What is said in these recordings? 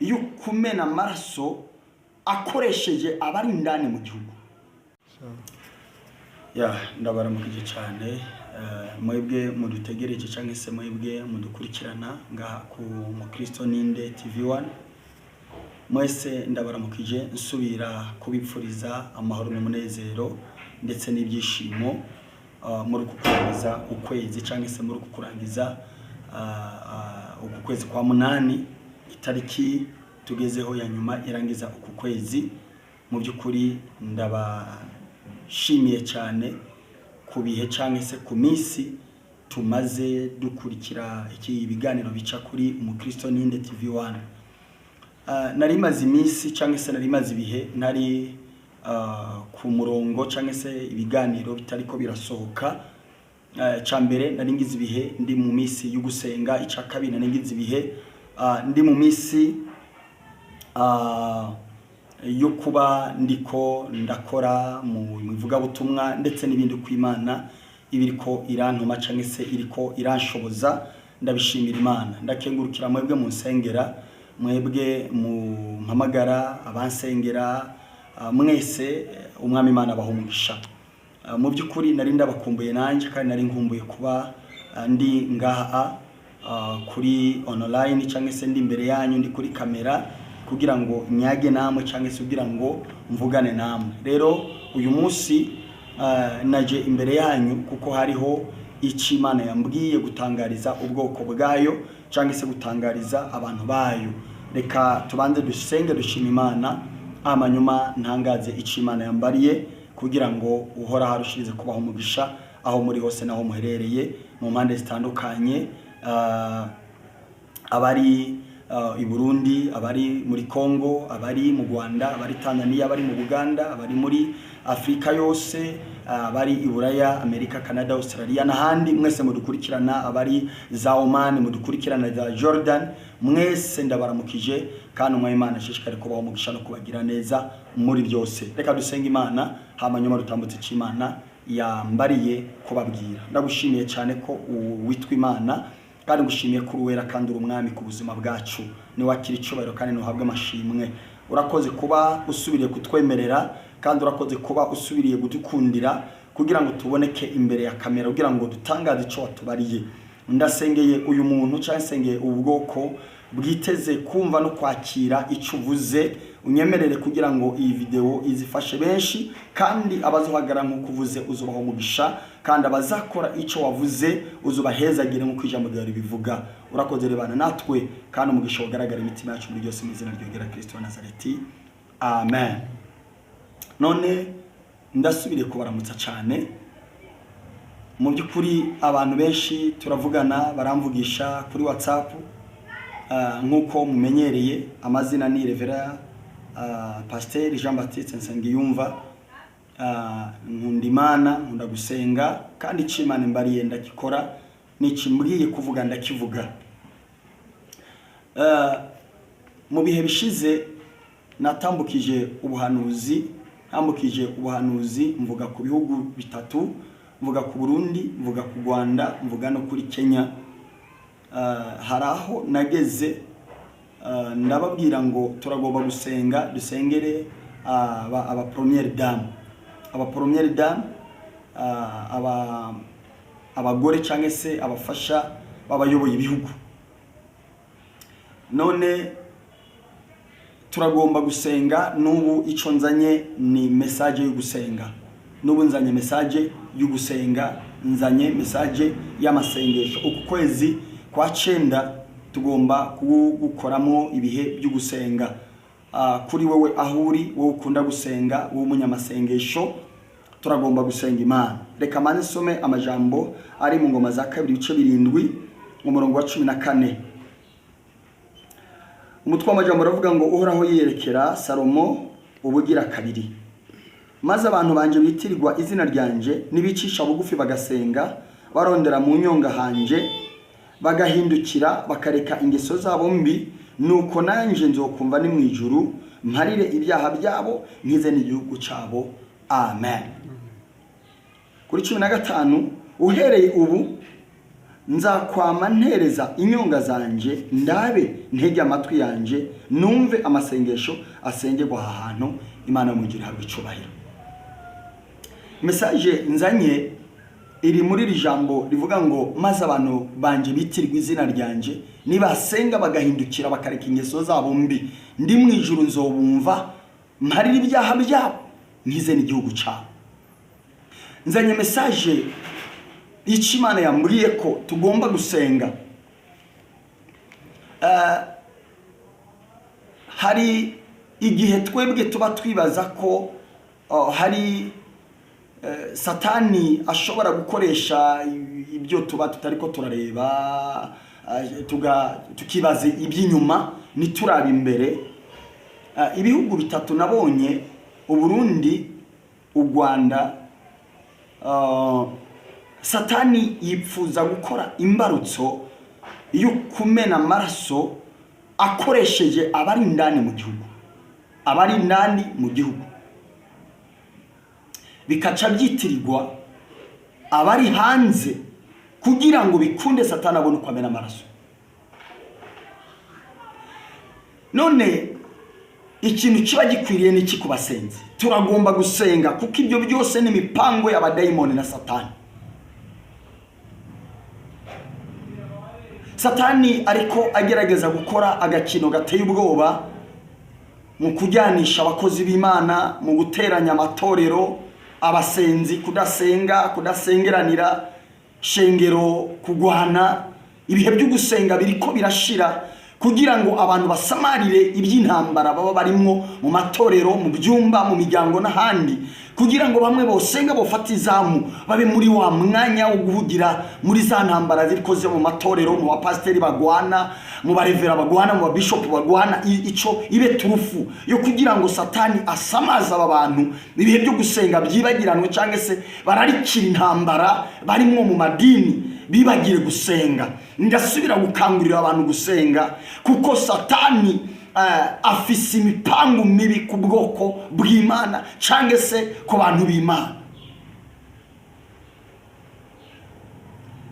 yo kumena amaraso akoresheje abari indani mu gihugu. Ndabaramukije cyane mwebwe mudutegereje cyangwa se mwebwe mudukurikirana ngaha ku Mukristo Ninde TV1. Mwese ndabaramukije nsubira kubipfuriza amahoro n'umunezero ndetse n'ibyishimo muri kukurangiza ukwezi cyangwa se muri kukurangiza uku kwezi kwa munani, itariki tugezeho ya nyuma irangiza uku kwezi. Mu by'ukuri ndabashimiye cyane ku bihe cyangwa se ku minsi tumaze dukurikira iki biganiro bica kuri Mukristo Ninde TV1. Nari maze iminsi cyangwa se nari maze ibihe nari ku murongo cyangwa se ibiganiro bitari ko birasohoka. Cyambere nari ngize ibihe ndi mu minsi yo gusenga, icya kabiri nari ngize ibihe ndi mu minsi yo kuba ndiko ndakora mu ivuga butumwa ndetse n'ibindi ku Imana ibiriko irantuma cyangwa se iriko iranshoboza. Ndabishimira Imana, ndakengurukira mwebwe mu nsengera, mwebwe mu mpamagara, abansengera mwese umwami Imana abahumugisha. Mu by'ukuri nari ndabakumbuye nanjye kandi nari nkumbuye kuba ndi ngaha kuri online cyangwa se ndi imbere yanyu ndi kuri kamera kugira ngo nyage namwe cyangwa se kugira ngo mvugane namwe. Rero uyu munsi naje imbere yanyu kuko hariho icyo Imana yambwiye gutangariza ubwoko bwayo cyangwa se gutangariza abantu bayo. Reka tubanze dusenge dushima Imana, amanyuma ntangaze icyo Imana yambariye kugira ngo uhora harushirize kubaho umugisha aho muri hose naho muherereye mu mpande zitandukanye, abari i Burundi, abari muri Kongo, abari mu Rwanda, abari Tanzania, abari mu Uganda, abari muri Afrika yose, abari i Buraya, Amerika, Canada, Australia n'ahandi mwese mudukurikirana, abari za Oman mudukurikirana, za Jordan, mwese ndabaramukije kandi umwami Imana ashishikare kubaho umugisha no kubagira neza muri byose. Reka dusenga Imana hamanyuma rutambutse icyo Imana yambariye kubabwira. Ndagushimiye cyane ko witwa Imana kandi ngushimiye ko uruwera kandi uri umwami ku buzima bwacu, ni wakira icubahiro kandi nuhabwe amashimwe. Urakoze kuba usubiriye kutwemerera kandi urakoze kuba usubiriye gudukundira kugira ngo tuboneke imbere ya kamera kugira ngo dutangaze icyo watubariye. Ndasengeye uyu muntu cyangwa nsengeye ubwoko bwiteze kumva no kwakira icyo uvuze, unyemerere kugira ngo iyi video izifashe benshi kandi abazohagara nk'uko uvuze uzubaho umugisha kandi abazakora icyo wavuze uzubahezagire nk'uko ijambo ryawe bivuga. Urakoze rebana natwe kandi umugisha ugaragara imitima yacu muri byose mu izina ryogera Kristo wa Nazareti, amen. None ndasubiriye kubaramutsa cyane. Mu by'ukuri abantu benshi turavugana baramvugisha kuri WhatsApp nk'uko mumenyereye. Amazina ni Reverend Pasteur Jean Baptiste Nsengiyumva. Nkunda Imana, nkunda gusenga kandi icyo Imana imbariye ndakikora, n'ikimbwiye kuvuga ndakivuga. Mu bihe bishize natambukije ubuhanuzi, mvuga ku bihugu bitatu, mvuga ku Burundi, mvuga ku Rwanda, mvuga no kuri Kenya. Haraho nageze ndababwira ngo turagomba gusenga, dusengere aba première dame, abagore cyangwa se abafasha babayoboye ibihugu. None turagomba gusenga. N'ubu icyo nzanye ni message yo gusenga. N'ubu nzanye message yo gusenga, nzanye message y'amasengesho. Uku kwezi kwa 9 tugomba gukoramo ibihe byo gusenga. Kuri wowe ahuri, wowe ukunda gusenga, wowe umunyamasengesho, turagomba gusenga Imana. Reka mane some amajambo ari mu ngoma za 2 ibice 7 umurongo wa 14. Umutwe w'amajambo uravuga ngo uhoraho yerekera Salomo ubugira kabiri, maze abantu banje bitirirwa izina ryanje nibicisha bugufi bagasenga barondera mu nyonga hanje bagahindukira bakareka ingeso zabo mbi, nuko nanje nzokumva ni mwijuru mparire ibyaha byabo nkize n'igihugu cyabo, amen. Kuri 15 uhereye ubu nzakwama ntereza inyonga zanje, ndabe ntege amatwi yanje, numve amasengesho asengerwa aha hantu. Imana mugira habwe icubahiro. Message nzanye iri muri iri jambo rivuga ngo maze abantu banje bitirwa izina ryanje, nibasenga bagahindukira bakareka ingeso zabo mbi, ndi mu ijuru nzobumva mparira ibyaha byabo, nkize n'igihugu cyabo. Nzanye message y'Imana yambwiye ko tugomba gusenga. Hari igihe twebwe tuba twibaza ko hari Satani ashobora gukoresha ibyo tuba tutariko turareba, tukibaze iby'inyuma nituraba imbere. Ibihugu bitatu nabonye, u Burundi, u Rwanda, Satani yipfuza gukora imbarutso yo kumena amaraso akoresheje abari indani mu gihugu, abari indani mu gihugu, bikaca byitirirwa abari hanze kugira ngo bikunde Satani abone uko amena amaraso. None ikintu kiba gikwiriye n'iki ku basenzi? Turagomba gusenga kuko ibyo byose ni imipango y'abadayimoni na Satani. Satani ariko agerageza gukora agakino gateye ubwoba mu kujyanisha abakozi b'Imana, mu guteranya amatorero, abasenzi kudasenga, kudasengeranira, shengero kugwana. Ibihe byo gusenga biriko birashira kugira ngo abantu basamarire iby'intambara baba barimo mu matorero, mu byumba, mu miryango n'ahandi, kugira ngo bamwe bosenga bofata izamu babe muri wa mwanya wo guhugira muri za ntambara zirikoze mu matorero, mu bapasteri bagwana, mu barevera bagwana, mu bishop bagwana. Ico ibe turufu yo kugira ngo Satani asamaza aba bantu ibihe byo gusenga byibagiranwe, cyangwa se bararikira intambara barimo mu madini bibagire gusenga. Ndasubira gukangurira abantu gusenga kuko Satani afise imipango mibi ku bwoko bw'Imana cyangwa se ku bantu b'Imana.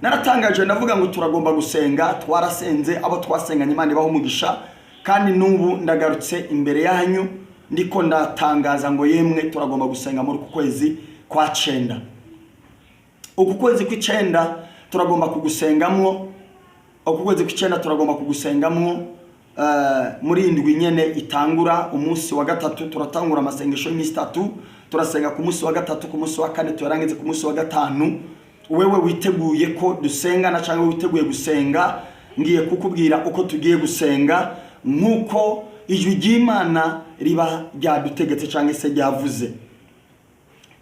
Naratangaje ndavuga ngo turagomba gusenga, twarasenze, abo twasenganye Imana ibaho umugisha, kandi n'ubu ndagarutse imbere yanyu ndiko ndatangaza ngo yemwe turagomba gusenga muri uku kwezi kwa 9. Uku kwezi kw'icenda turagomba kugusengamwo, uku kwezi kw'icenda turagomba kugusengamwo muri indwi nyene itangura umunsi wa gatatu. Turatangura amasengesho y'imisi 3, turasenga ku munsi wa gatatu, ku munsi wa kane tuyarangize ku munsi wa gatanu. Wewe witeguye ko dusengana cyangwa witeguye gusenga, ngiye kukubwira uko tugiye gusenga nkuko ijwi ry'Imana riba ryadutegetse cyangwa se ryavuze.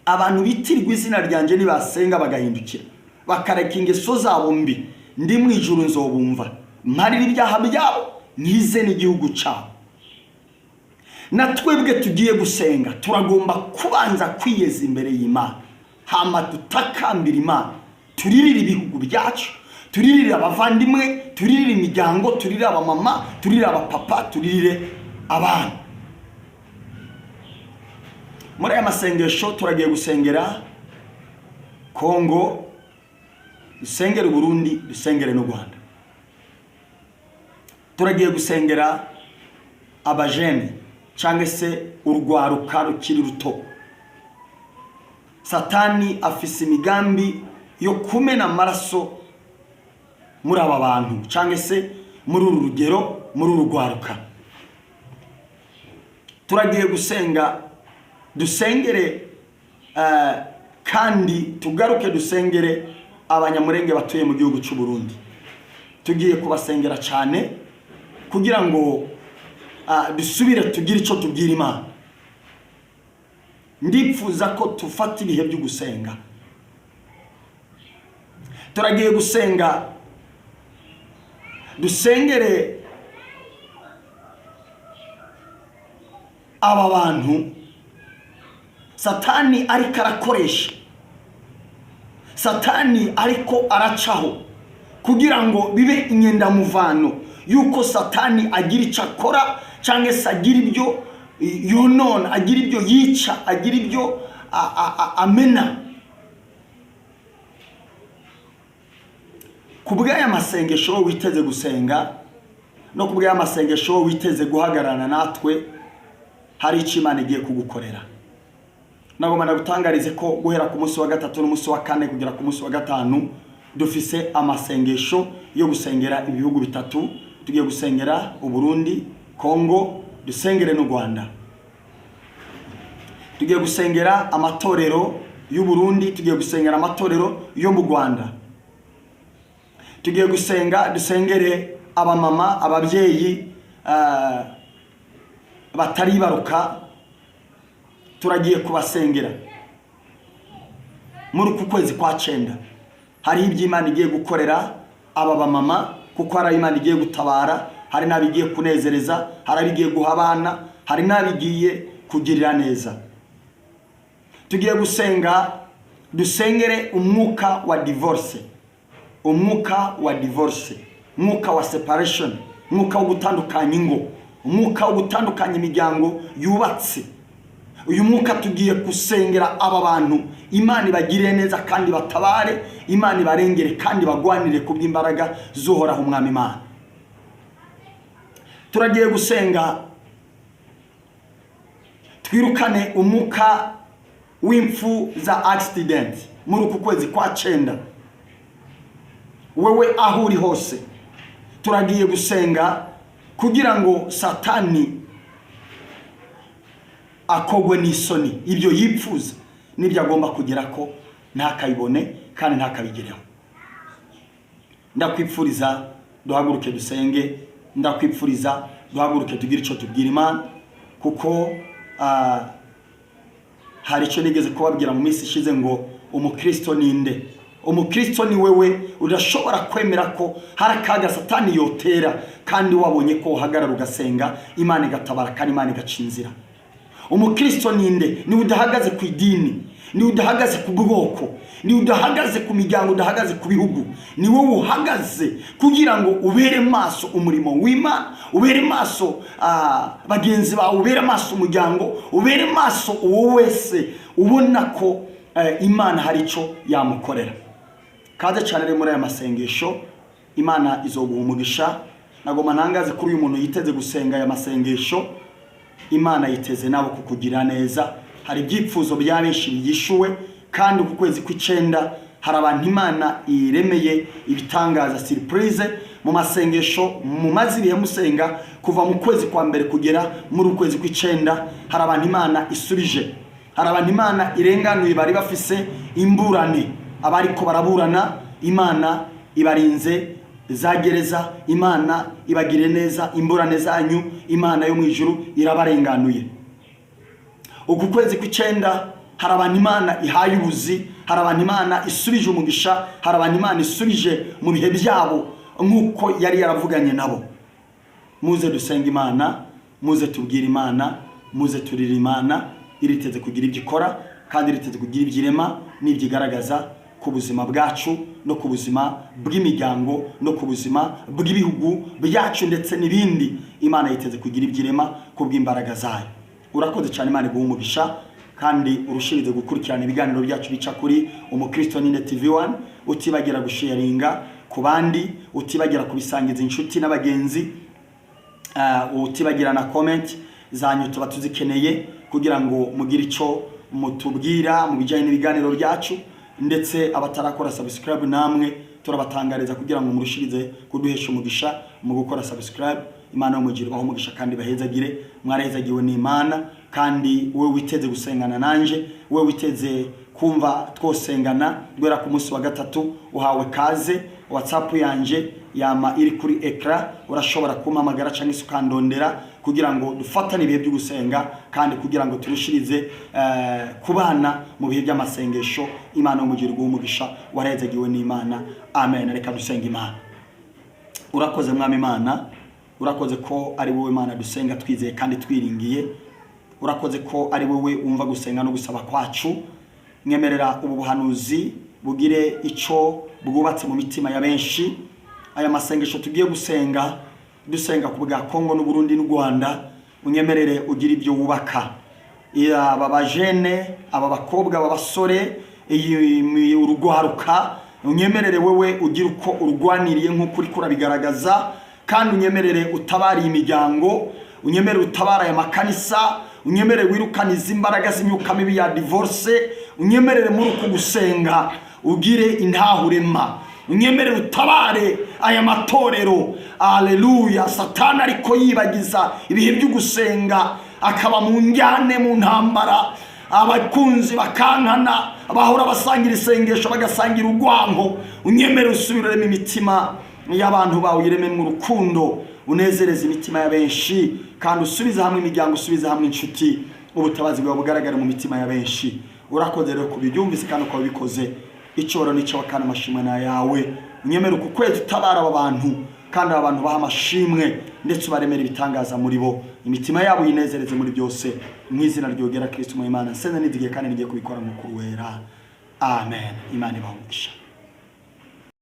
Abantu bitirwa izina ryanje nibasenga bagahindukira bakareka ingeso zabo mbi, ndi mu ijuru nzobumva mparira ibyaha byabo, nkize n'igihugu cyabo. Natwebwe tugiye gusenga turagomba kubanza kwiyeza imbere y'Imana, hama tutakambira Imana, turirira ibihugu byacu, turirira abavandimwe, turirira imiryango, turirira abamama, turirira abapapa, turirire abana. Muri aya masengesho turagiye gusengera Kongo, dusengere Burundi, dusengere n'u Rwanda. Turagiye gusengera abajene cyangwa se urwaruka rukiri ruto. Satani afise imigambi yo kumena amaraso muri aba bantu cyangwa se muri uru rugero, muri uru rwaruka. Turagiye gusenga, dusengere kandi tugaruke dusengere abanyamurenge batuye mu gihugu cy'u Burundi. Tugiye kubasengera cyane kugira ngo dusubire tugire icyo tubwira Imana. Ndipfuza ko tufata ibihe byo gusenga. Turagiye gusenga, dusengere aba bantu Satani ariko arakoresha, Satani ariko aracaho kugira ngo bibe inyendamuvano yuko Satani agira icyo akora cyangwa se agira ibyo yonona, agira ibyo yica, agira ibyo amena. kubw'aya masengesho witeze gusenga no kubw'aya masengesho witeze guhagarana natwe, hari icyo Imana igiye kugukorera. Nagomba nagutangarize ko guhera ku munsi wa gatatu n'umunsi wa kane kugera ku munsi wa gatanu dufise amasengesho yo gusengera ibihugu bitatu. Tugiye gusengera u Burundi, Kongo, dusengere n'u Rwanda. Tugiye gusengera amatorero y'u Burundi, tugiye gusengera amatorero yo mu Rwanda. Tugiye gusenga dusengere abamama, ababyeyi batari baruka, turagiye kubasengera muri uku kwezi kwa 9. Hari iby'Imana igiye gukorera aba bamama, kuko hari Imana igiye gutabara, hari nabigiye kunezereza, hari abigiye guha abana, hari nabigiye kugirira neza. Tugiye gusenga dusengere umwuka wa divorce, umwuka wa divorce, umwuka wa separation, umwuka wo gutandukanya ingo, umwuka wo gutandukanya imiryango yubatse. Uyu mwuka tugiye gusengera aba bantu, Imana ibagirire neza kandi batabare, Imana ibarengere kandi bagwanire ku bw'imbaraga zuhoraho umwami Imana. Turagiye gusenga twirukane umwuka w'imfu za accident muri uku kwezi kwa 9. Wewe aho uri hose turagiye gusenga kugira ngo Satani akogwe n'isoni, ibyo yipfuza n'ibyo agomba kugira ko ntakabibone kandi ntakabigereho. Ndakwipfuriza duhaguruke dusenge, ndakwipfuriza duhaguruke tugire icyo tubwira Imana, kuko hari icyo nigeze kubabwira mu minsi ishize ngo umukristo ninde. Umukristo ni wewe udashobora kwemera ko hari akaga Satani yotera kandi wabonye ko uhagarara ugasenga, Imana igatabara kandi Imana igaca inzira. Umukristo ninde? Ni udahagaze ku idini, ni udahagaze ku bwoko, ni udahagaze ku miryango, udahagaze ku bihugu. Ni wowe uhagaze kugira ngo ubere maso umurimo w'Imana, ubere maso bagenzi bawe, ubere maso umuryango, ubere maso uwo wese ubona ko Imana hari icyo yamukorera. Kaze cyane rero muri aya masengesho, Imana izoguha umugisha. Nagoma ntangaze kuri uyu muntu yiteze gusenga aya masengesho, Imana yiteze nabo kukugira neza. Hari ibyipfuzo bya benshi biyishuwe, kandi ku kwezi kwa 9 hari abantu Imana iremeye ibitangaza surprise mu masengesho. Mu maziri ya musenga kuva mu kwezi kwa mbere kugera muri ukwezi kwa 9, hari abantu Imana isubije, hari abantu Imana irenganuye bari bafise imburane, abari ko baraburana, Imana ibarinze za gereza, Imana ibagire neza, imburane zanyu Imana yo mu ijuru irabarenganuye. Uku kwezi kwa 9 hari abantu Imana ihaye ubuzi, hari abantu Imana isubije umugisha, hari abantu Imana isubije mu bihe byabo nkuko yari yaravuganye nabo. Muze dusenga Imana, muze tubwire Imana, muze turira Imana, iriteze kugira ibyo ikora kandi iriteze kugira ibyirema n'ibyigaragaza ku buzima bwacu no ku buzima bw'imiryango no ku buzima bw'ibihugu byacu ndetse n'ibindi. Imana yiteze kugira ibyirema ku bw'imbaraga zayo. Urakoze cyane, Imana iguhe umugisha kandi urushirize gukurikirana ibiganiro byacu bica kuri Umukristo Ninde TV1. Utibagira gusharinga ku bandi, utibagira kubisangiza inshuti n'abagenzi, utibagira na comment zanyu tuba tuzikeneye kugira ngo mugire icyo mutubwira mu bijyanye n'ibiganiro byacu. Ndetse abatarakora subscribe namwe turabatangariza kugira ngo murushirize kuduhesha umugisha mu gukora subscribe. Imana y'umugiro baho umugisha kandi bahezagire. Mwarahezagiwe n'Imana, kandi wewe witeze gusengana nanje, wewe witeze kumva twosengana guhera ku munsi wa gatatu, uhawe kaze. WhatsApp yanje yama iri kuri ekra, urashobora kumpamagara cyangwa isukandondera kugira ngo dufatane ibihe byo gusenga kandi kugira ngo turushirize kubana mu bihe by'amasengesho. Imana y'umugiro umugisha, warahezagiwe n'Imana. Amen. Reka dusenga Imana. Urakoze mwami Imana, urakoze ko ari wowe Imana dusenga twizeye kandi twiringiye. Urakoze ko ari wowe umva gusenga no gusaba kwacu. Nyemerera ubu buhanuzi bugire icyo bwubatse mu mitima ya benshi. Aya masengesho tugiye gusenga, dusenga ku bwa Kongo n'u Burundi n'u Rwanda, unyemerere ugira ibyo wubaka. Aba bajene, aba bakobwa, aba basore, urugwaruka, unyemerere wewe ugira uko urwaniriye nk'ukuri kurabigaragaza, kandi unyemerere utabariye imiryango, unyemerere utabara aya makanisa, unyemerere wirukaniza imbaraga z'imyuka mibi ya divorce, unyemerere muri uku gusenga ugire intahurema, unyemerere utabare aya matorero. Haleluya. Satani ariko yibagiza ibihe byo gusenga, akaba mu njyane, mu ntambara, abakunzi bakankana, abahora basangira isengesho bagasangira urwango. Unyemerere usubiremo imitima y'abantu bawe, uyireme mu rukundo, unezereze imitima ya benshi, kandi usubize hamwe imiryango, usubize hamwe inshuti, ubutabazi bwawe bugaragara mu mitima ya benshi. Urakoze rero kubibyumvise kandi uko wabikoze. Icyoro n'icyo wakana amashimwe na yawe. Unyemerere uku kwezi utabara aba bantu, kandi aba bantu baha amashimwe ndetse ubaremere ibitangaza muri bo, imitima yabo yinezereze muri byose, mu izina ryogera Kristo mu Imana. Senza nizigiye kandi nigiye kubikora mu kuri wera. Amen. Imana ibahe umugisha.